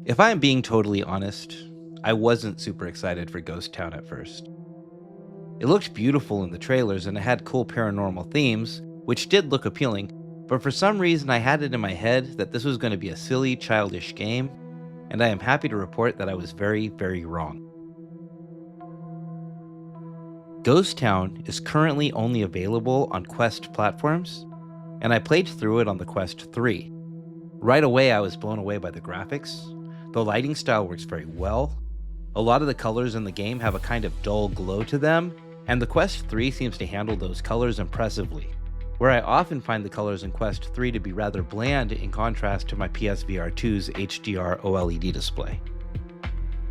If I'm being totally honest, I wasn't super excited for Ghost Town at first. It looked beautiful in the trailers and it had cool paranormal themes, which did look appealing, but for some reason I had it in my head that this was going to be a silly, childish game, and I am happy to report that I was very, very wrong. Ghost Town is currently only available on Quest platforms, and I played through it on the Quest 3. Right away I was blown away by the graphics. The lighting style works very well. A lot of the colors in the game have a kind of dull glow to them, and the Quest 3 seems to handle those colors impressively, where I often find the colors in Quest 3 to be rather bland in contrast to my PS VR2's HDR OLED display.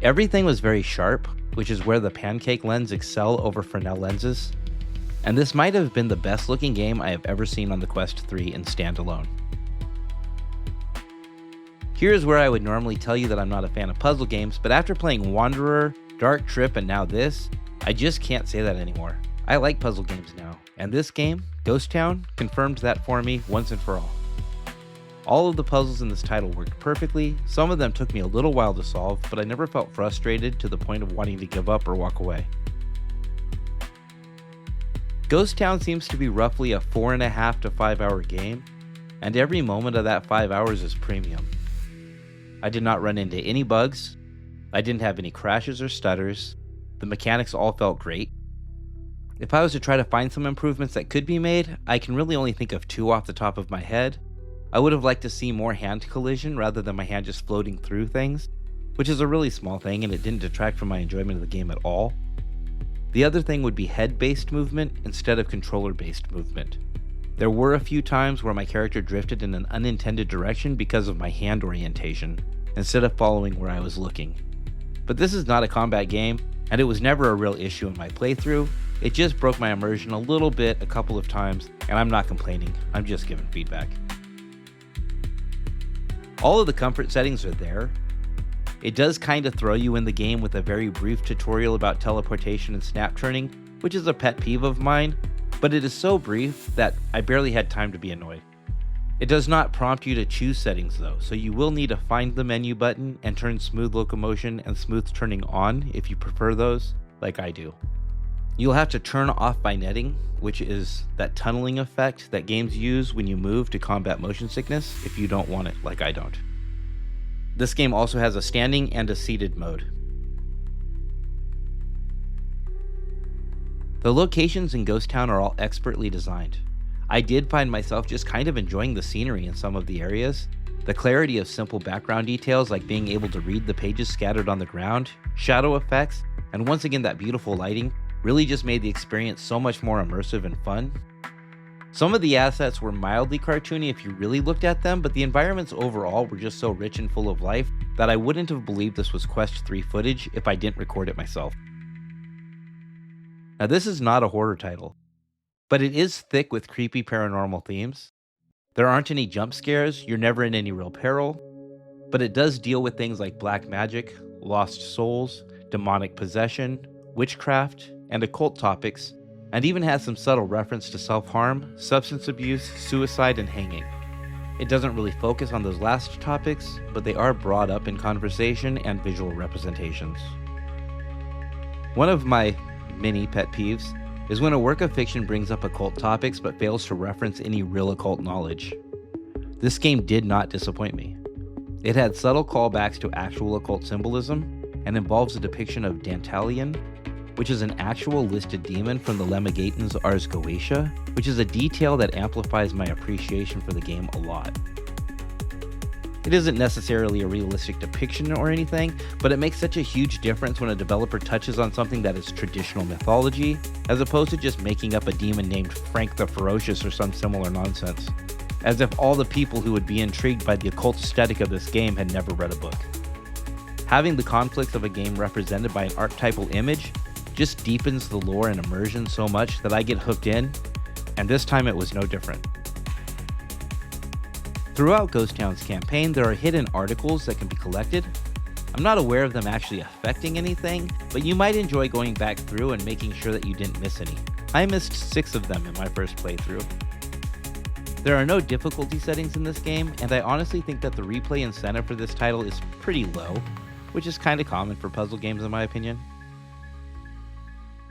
Everything was very sharp, which is where the pancake lens excel over Fresnel lenses, and this might have been the best looking game I have ever seen on the Quest 3 in standalone. Here's where I would normally tell you that I'm not a fan of puzzle games, but after playing Wanderer, Dark Trip, and now this, I just can't say that anymore. I like puzzle games now, and this game, Ghost Town, confirmed that for me once and for all. All of the puzzles in this title worked perfectly. Some of them took me a little while to solve, but I never felt frustrated to the point of wanting to give up or walk away. Ghost Town seems to be roughly a 4.5 to 5 hour game, and every moment of that 5 hours is premium. I did not run into any bugs, I didn't have any crashes or stutters, the mechanics all felt great. If I was to try to find some improvements that could be made, I can really only think of 2 off the top of my head. I would have liked to see more hand collision rather than my hand just floating through things, which is a really small thing and it didn't detract from my enjoyment of the game at all. The other thing would be head-based movement instead of controller-based movement. There were a few times where my character drifted in an unintended direction because of my hand orientation, instead of following where I was looking. But this is not a combat game, and it was never a real issue in my playthrough. It just broke my immersion a little bit a couple of times, and I'm not complaining, I'm just giving feedback. All of the comfort settings are there. It does kind of throw you in the game with a very brief tutorial about teleportation and snap turning, which is a pet peeve of mine, but it is so brief that I barely had time to be annoyed. It does not prompt you to choose settings though, so you will need to find the menu button and turn smooth locomotion and smooth turning on if you prefer those, like I do. You'll have to turn off vignetting, which is that tunneling effect that games use when you move to combat motion sickness if you don't want it, like I don't. This game also has a standing and a seated mode. The locations in Ghost Town are all expertly designed. I did find myself just kind of enjoying the scenery in some of the areas. The clarity of simple background details like being able to read the pages scattered on the ground, shadow effects, and once again that beautiful lighting really just made the experience so much more immersive and fun. Some of the assets were mildly cartoony if you really looked at them, but the environments overall were just so rich and full of life that I wouldn't have believed this was Quest 3 footage if I didn't record it myself. Now this is not a horror title, but it is thick with creepy paranormal themes. There aren't any jump scares, you're never in any real peril, but it does deal with things like black magic, lost souls, demonic possession, witchcraft, and occult topics, and even has some subtle reference to self-harm, substance abuse, suicide, and hanging. It doesn't really focus on those last topics, but they are brought up in conversation and visual representations. One of my many pet peeves is when a work of fiction brings up occult topics but fails to reference any real occult knowledge. This game did not disappoint me. It had subtle callbacks to actual occult symbolism and involves a depiction of Dantalion, which is an actual listed demon from the Lemigaten's Ars Goetia, which is a detail that amplifies my appreciation for the game a lot. It isn't necessarily a realistic depiction or anything, but it makes such a huge difference when a developer touches on something that is traditional mythology, as opposed to just making up a demon named Frank the Ferocious or some similar nonsense. As if all the people who would be intrigued by the occult aesthetic of this game had never read a book. Having the conflicts of a game represented by an archetypal image just deepens the lore and immersion so much that I get hooked in, and this time it was no different. Throughout Ghost Town's campaign, there are hidden articles that can be collected. I'm not aware of them actually affecting anything, but you might enjoy going back through and making sure that you didn't miss any. I missed 6 of them in my first playthrough. There are no difficulty settings in this game, and I honestly think that the replay incentive for this title is pretty low, which is kinda common for puzzle games in my opinion.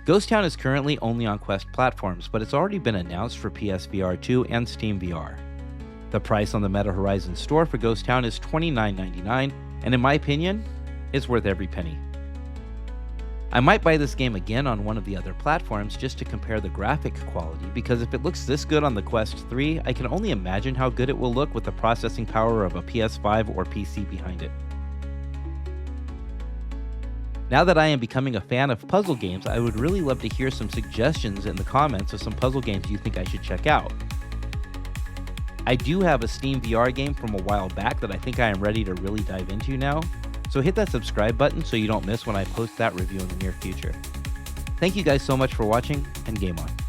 Ghost Town is currently only on Quest platforms, but it's already been announced for PSVR2 and Steam VR. The price on the Meta Horizon store for Ghost Town is $29.99, and in my opinion, it's worth every penny. I might buy this game again on one of the other platforms just to compare the graphic quality, because if it looks this good on the Quest 3, I can only imagine how good it will look with the processing power of a PS5 or PC behind it. Now that I am becoming a fan of puzzle games, I would really love to hear some suggestions in the comments of some puzzle games you think I should check out. I do have a Steam VR game from a while back that I think I am ready to really dive into now, so hit that subscribe button so you don't miss when I post that review in the near future. Thank you guys so much for watching, and game on.